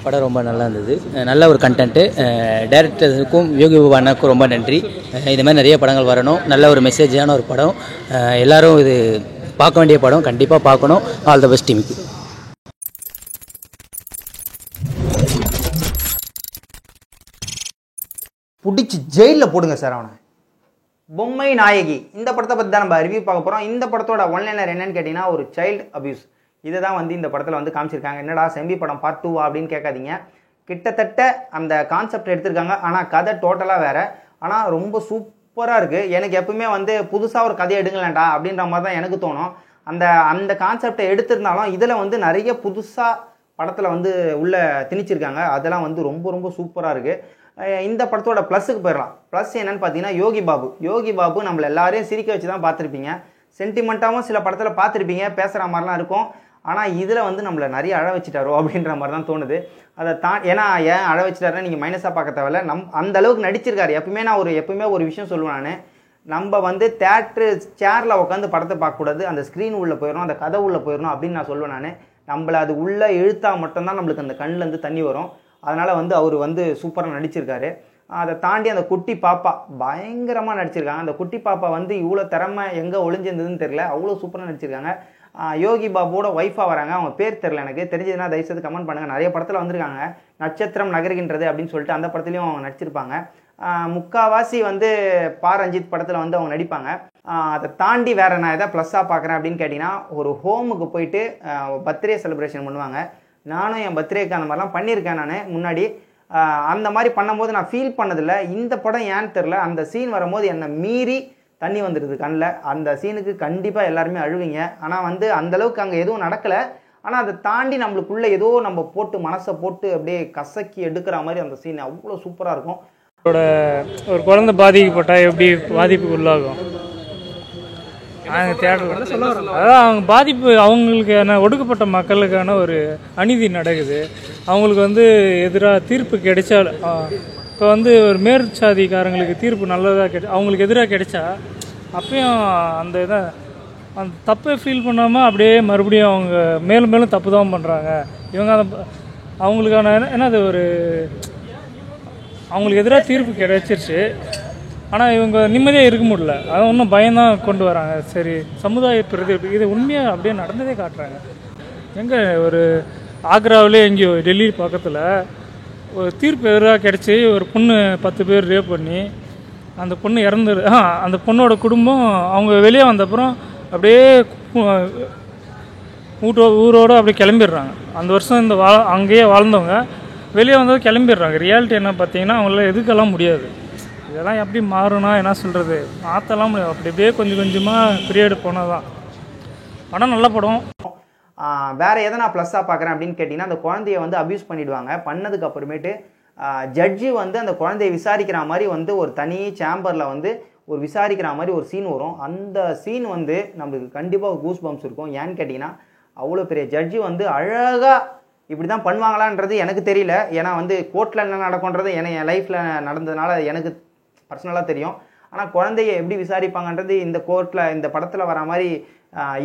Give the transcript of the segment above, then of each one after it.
படம் ரொம்ப நல்லா இருந்தது. நல்ல ஒரு கண்டென்ட்டு. டைரக்டருக்கும் யோகி பாபு அண்ணாவுக்கும் ரொம்ப நன்றி. இது மாதிரி நிறைய படங்கள் வரணும். நல்ல ஒரு மெசேஜான ஒரு படம். எல்லோரும் இது பார்க்க வேண்டிய படம். கண்டிப்பாக பார்க்கணும். ஆல் த பெஸ்ட் டீமுக்கு. பிடிச்சி ஜெயிலில் போடுங்க சார் அவனை. பொம்மை நாயகி இந்த படத்தை பற்றி தான் நம்ம ரிவ்யூ பார்க்க போகிறோம். இந்த படத்தோட ஒன்லைனர் என்னன்னு கேட்டிங்கன்னா, ஒரு சைல்டு அபியூஸ். இதை தான் வந்து இந்த படத்தில் வந்து காமிச்சிருக்காங்க. என்னடா செம்பி படம் பார்ட் 2 அப்படின்னு கேட்காதீங்க. கிட்டத்தட்ட அந்த கான்செப்ட் எடுத்திருக்காங்க. ஆனால் கதை டோட்டலாக வேறு. ஆனால் ரொம்ப சூப்பராக இருக்குது. எனக்கு எப்பவுமே வந்து புதுசாக ஒரு கதையை எடுங்களேன்டா அப்படின்ற மாதிரி தான் எனக்கு தோணும். அந்த கான்செப்டை எடுத்திருந்தாலும் இதில் வந்து நிறைய புதுசாக படத்தில் வந்து உள்ளே திணிச்சிருக்காங்க. அதெல்லாம் வந்து ரொம்ப ரொம்ப சூப்பராக இருக்குது. இந்த படத்தோட ப்ளஸுக்கு போயிடலாம். ப்ளஸ் என்னன்னு பார்த்தீங்கன்னா, யோகி பாபு நம்மளை எல்லாரையும் சிரிக்க வச்சு தான் பார்த்துருப்பீங்க. சென்டிமெண்ட்டாகவும் சில படத்தில் பார்த்துருப்பீங்க, பேசுகிற மாதிரிலாம் இருக்கும். ஆனால் இதில் வந்து நம்மளை நிறைய அழ வச்சுட்டாரோ அப்படின்ற மாதிரி தான் தோணுது. ஏன்னா ஏன் அழ வச்சுட்டாருன்னா நீங்கள் மைனஸாக பார்க்க தேவையில்ல. அந்த அளவுக்கு நடிச்சிருக்காரு. எப்பவுமே ஒரு விஷயம் சொல்லுவேன் நான், நம்ம வந்து தேட்ரு சேரில் உட்காந்து படத்தை பார்க்கக்கூடாது, அந்த ஸ்க்ரீன் உள்ளே போயிடணும், அந்த கதை உள்ளே போயிடணும் அப்படின்னு நான் சொல்லுவேன் நான். நம்மளை அது உள்ளே இழுத்தா மட்டும்தான் நம்மளுக்கு அந்த கண்ணிலேருந்து தண்ணி வரும். அதனால் வந்து அவர் வந்து சூப்பராக நடிச்சிருக்காரு. அதை தாண்டி அந்த குட்டி பாப்பா பயங்கரமாக நடிச்சிருக்காங்க. அந்த குட்டி பாப்பா வந்து இவ்வளோ திறமை எங்கே ஒளிஞ்சிருந்ததுன்னு தெரியல, அவ்வளோ சூப்பராக நடிச்சிருக்காங்க. யோகி பாபுவோட ஒய்ஃபாக வராங்க. அவங்க பேர் தெரில, எனக்கு தெரிஞ்சதுன்னா தயவுசெய்து கமெண்ட் பண்ணுங்கள். நிறைய படத்தில் வந்திருக்காங்க. நட்சத்திரம் நகர்கின்றது அப்படின்னு சொல்லிட்டு அந்த படத்துலையும் அவங்க நடிச்சிருப்பாங்க. முக்காவாசி வந்து பா ரஞ்சித் படத்தில் வந்து அவங்க நடிப்பாங்க. அதை தாண்டி வேறு நான் எதாவது ப்ளஸ்ஸாக பார்க்குறேன் அப்படின்னு கேட்டிங்கன்னா, ஒரு ஹோமுக்கு போயிட்டு பர்த்டே செலிப்ரேஷன் பண்ணுவாங்க. நானும் என் பர்த்டேக்கு அந்த மாதிரிலாம் பண்ணியிருக்கேன் நான் முன்னாடி. அந்த மாதிரி பண்ணும்போது நான் ஃபீல் பண்ணதில்லை. இந்த படம் ஏன்னு தெரில, அந்த சீன் வரும்போது என்னை மீறி தண்ணி வந்துடுது கண்ணில். அந்த சீனுக்கு கண்டிப்பாக எல்லாருமே அழுவீங்க. ஆனால் வந்து அந்தளவுக்கு அங்கே எதுவும் நடக்கலை. ஆனால் அதை தாண்டி நம்மளுக்குள்ளே ஏதோ நம்ம போட்டு மனசை போட்டு அப்படியே கசக்கி எடுக்கிற மாதிரி அந்த சீன் அவ்வளோ சூப்பராக இருக்கும். ஒரு குழந்தை பாதிக்கப்பட்டால் எப்படி பாதிப்புக்கு உள்ளாகும் தேட்டரில், அதான் அவங்க பாதிப்பு, அவங்களுக்கான ஒடுக்கப்பட்ட மக்களுக்கான ஒரு அநீதி நடக்குது. அவங்களுக்கு வந்து எதிராக தீர்ப்பு கிடைச்சால், இப்போ வந்து ஒரு மேற்சாதிக்காரங்களுக்கு தீர்ப்பு நல்லதாக அவங்களுக்கு எதிராக கிடைச்சா அப்பயும் அந்த தப்பை ஃபீல் பண்ணாமல் அப்படியே மறுபடியும் அவங்க மேலும் மேலும் தப்பு தான் பண்ணுறாங்க. இவங்க அவங்களுக்கான என்னது ஒரு அவங்களுக்கு எதிராக தீர்ப்பு கிடைச்சிருச்சு. ஆனால் இவங்க நிம்மதியாக இருக்க முடியல. அதை இன்னும் பயம்தான் கொண்டு வராங்க. சரி, சமுதாய பிரதிபலிப்பு இது உண்மையாக அப்படியே நடந்ததே காட்டுறாங்க. எங்கே ஒரு ஆக்ராவிலே எங்கேயோ டெல்லி பக்கத்தில் ஒரு தீர்ப்பு எதிராக கிடச்சி ஒரு பொண்ணு 10 பேர் ரேப் பண்ணி அந்த பொண்ணு இறந்துரு. அந்த பொண்ணோட குடும்பம் அவங்க வெளியே வந்தப்புறம் அப்படியே ஊரோடு அப்படியே கிளம்பிடுறாங்க. அந்த வருஷம் அங்கேயே வாழ்ந்தவங்க வெளியே வந்தது கிளம்பிடுறாங்க. ரியாலிட்டி என்ன பார்த்தீங்கன்னா, அவங்களால எதுக்கெல்லாம் முடியாது. இதெல்லாம் எப்படி மாறுனா என்ன சொல்கிறது, மாற்றலாம் முடியாது. அப்படி அப்படியே கொஞ்சம் கொஞ்சமாக பீரியடு போனால் தான் படம் நல்ல படம். வேறு எதை நான் ப்ளஸ்ஸாக பார்க்குறேன் அப்படின்னு கேட்டிங்கன்னா, அந்த குழந்தைய வந்து அப்யூஸ் பண்ணிவிடுவாங்க. பண்ணதுக்கு அப்புறமேட்டு ஜட்ஜி வந்து அந்த குழந்தைய விசாரிக்கிற மாதிரி வந்து ஒரு தனி சேம்பரில் வந்து ஒரு விசாரிக்கிற மாதிரி ஒரு சீன் வரும். அந்த சீன் வந்து நம்மளுக்கு கண்டிப்பாக கூஸ் பம்ப்ஸ் இருக்கும். ஏன்னு கேட்டிங்கன்னா, அவ்வளோ பெரிய ஜட்ஜி வந்து அழகாக இப்படி தான் பண்ணுவாங்களான்றது எனக்கு தெரியல. ஏன்னா வந்து கோர்ட்டில் என்ன நடக்கும்ன்றது என் லைஃப்பில் நடந்ததுனால எனக்கு பர்சனலாக தெரியும். ஆனால் குழந்தைய எப்படி விசாரிப்பாங்கன்றது இந்த கோர்ட்டில் இந்த படத்தில் வர மாதிரி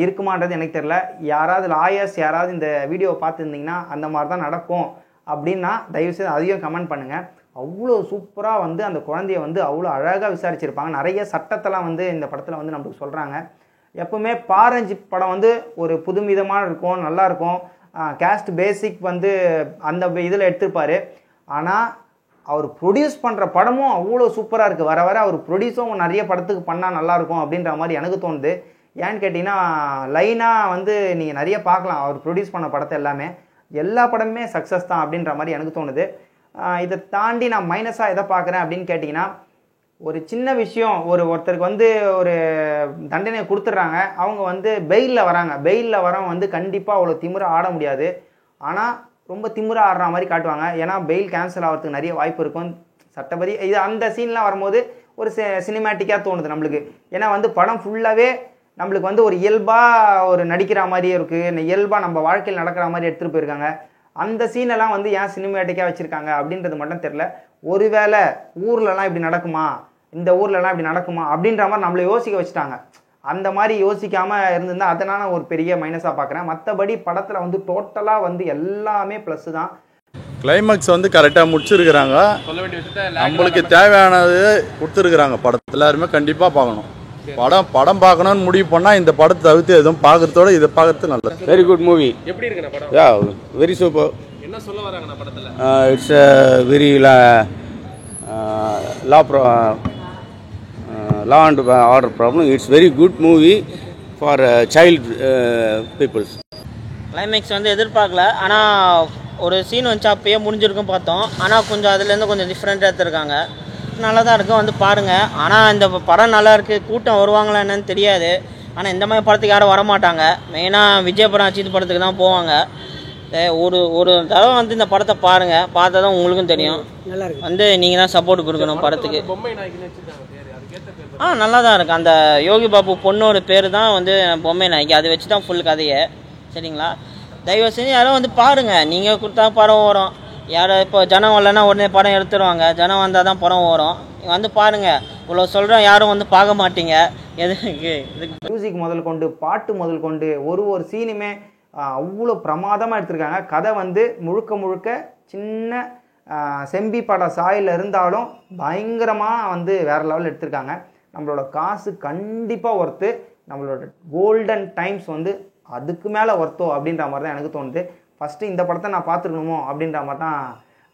இருக்குமான்றது எனக்கு தெரியல. யாராவது லாயர்ஸ் யாராவது இந்த வீடியோவை பார்த்துருந்தீங்கன்னா அந்த மாதிரி தான் நடக்கும் அப்படின்னா தயவுசெய்து அதையும் கமெண்ட் பண்ணுங்கள். அவ்வளோ சூப்பராக வந்து அந்த குழந்தைய வந்து அவ்வளோ அழகாக விசாரிச்சிருப்பாங்க. நிறைய சட்டத்தெல்லாம் வந்து இந்த படத்தில் வந்து நம்மளுக்கு சொல்கிறாங்க. எப்போவுமே பாரஞ்சி படம் வந்து ஒரு புதுவிதமாக இருக்கும், நல்லாயிருக்கும். கேஸ்ட் பேசிக் வந்து அந்த இதில் எடுத்திருப்பார். ஆனால் அவர் ப்ரொடியூஸ் பண்ணுற படமும் அவ்வளோ சூப்பராக இருக்குது. வர வர அவர் ப்ரொடியூஸும் நிறைய படத்துக்கு பண்ணால் நல்லாயிருக்கும் அப்படின்ற மாதிரி எனக்கு தோணுது. ஏன்னு கேட்டிங்கன்னா, லைனாக வந்து நீங்கள் நிறைய பார்க்கலாம். அவர் ப்ரொடியூஸ் பண்ண படத்தை எல்லா படமுமே சக்ஸஸ் தான் அப்படின்ற மாதிரி எனக்கு தோணுது. இதை தாண்டி நான் மைனஸாக எதை பார்க்குறேன் அப்படின்னு கேட்டிங்கன்னா, ஒரு சின்ன விஷயம், ஒருத்தருக்கு வந்து ஒரு தண்டனையை கொடுத்துட்றாங்க. அவங்க வந்து பெயிலில் வராங்க. பெயிலில் வரவங்க வந்து கண்டிப்பாக அவ்வளோ திமிராக ஆட முடியாது. ஆனால் ரொம்ப திமிராக ஆடுற மாதிரி காட்டுவாங்க. ஏன்னா பெயில் கேன்சல் ஆகிறதுக்கு நிறைய வாய்ப்பு இருக்கும் சட்டப்படி. இது அந்த சீன்லாம் வரும்போது ஒரு சினிமேட்டிக்காக தோணுது நம்மளுக்கு. ஏன்னா வந்து படம் ஃபுல்லாகவே நம்மளுக்கு வந்து ஒரு இயல்பாக ஒரு நடிக்கிற மாதிரியே இருக்குது. இயல்பாக நம்ம வாழ்க்கையில் நடக்கிற மாதிரி எடுத்துகிட்டு போயிருக்காங்க. அந்த சீனெல்லாம் வந்து ஏன் சினிமேட்டிக்காக வச்சுருக்காங்க அப்படின்றது மட்டும் தெரில. ஒருவேளை ஊர்லலாம் இப்படி நடக்குமா, இந்த ஊர்லலாம் இப்படி நடக்குமா அப்படின்ற மாதிரி நம்மளை யோசிக்க வச்சுட்டாங்க. அந்த மாதிரி யோசிக்காமல் இருந்திருந்தால் அதனால் ஒரு பெரிய மைனஸாக பார்க்குறேன். மற்றபடி படத்தில் வந்து டோட்டலாக வந்து எல்லாமே ப்ளஸ்ஸு தான். கிளைமேக்ஸ் வந்து கரெக்டாக முடிச்சிருக்கிறாங்க. நம்மளுக்கு தேவையானது கொடுத்துருக்குறாங்க. படத்தில் எல்லாருமே கண்டிப்பாக பார்க்கணும். படம் பார்க்கணும்னு முடிவு பண்ணால் இந்த படத்தை தவிர்த்து எதுவும் பார்க்குறதோட இதை பார்க்குறது நல்லது. Very good movie. எப்படி இருக்குண்ணா படம்? Yeah very super. என்ன சொல்ல வராங்கண்ணா படத்தில்? It's very law and order problem. It's very good movie for child peoples. Climax வந்து எதிர்பார்க்கல, ஆனால் ஒரு சீன் வந்துச்சு அப்பயே முடிஞ்சிருக்கும் பார்த்தோம். ஆனால் கொஞ்சம் அதுலேருந்து கொஞ்சம் டிஃப்ரெண்ட்டாக எடுத்துருக்காங்க. நல்லா தான் இருக்கும், வந்து பாருங்கள். ஆனால் இந்த படம் நல்லா இருக்குது. கூட்டம் வருவாங்களா என்னன்னு தெரியாது. ஆனால் இந்த மாதிரி படத்துக்கு யாரும் வரமாட்டாங்க. மெயினாக விஜய் படம் அஜித் படத்துக்கு தான் போவாங்க. ஒரு தடவை வந்து இந்த படத்தை பாருங்கள், பார்த்தா தான் உங்களுக்கும் தெரியும். வந்து நீங்கள் தான் சப்போர்ட் கொடுக்கணும் படத்துக்கு. நல்லா தான் இருக்குது. அந்த யோகி பாபு பொண்ணோட பேர் தான் வந்து பொம்மை நாய்க்கு. அதை வச்சு தான் ஃபுல் கதையை. சரிங்களா? தயவு செஞ்சு யாரும் வந்து பாருங்கள். நீங்கள் கொடுத்தா படம் வரும். யாரும் இப்போ ஜனம் வரலன்னா உடனே படம் எடுத்துருவாங்க. ஜனம் வந்தால் தான் படம் வரும். வந்து பாருங்கள். இவ்வளோ சொல்கிறோம், யாரும் வந்து பார்க்க மாட்டீங்க. எதுக்கு மியூசிக் முதல் கொண்டு பாட்டு முதல் கொண்டு ஒரு சீனுமே அவ்வளோ பிரமாதமாக எடுத்திருக்காங்க. கதை வந்து முழுக்க சின்ன செம்பி பட சாயில் இருந்தாலும் பயங்கரமாக வந்து வேறு லெவலில் எடுத்திருக்காங்க. நம்மளோட காசு கண்டிப்பாக ஒர்த்து. நம்மளோட கோல்டன் டைம்ஸ் வந்து அதுக்கு மேலே ஒர்த்தோ அப்படின்ற மாதிரி தான் எனக்கு தோணுது. ஃபஸ்ட்டு இந்த படத்தை நான் பார்த்துருக்கணுமோ அப்படின்ற மாதிரி தான்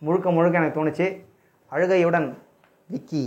முழுக்க எனக்கு தோணுச்சு. அழுகையுடன் விக்கி.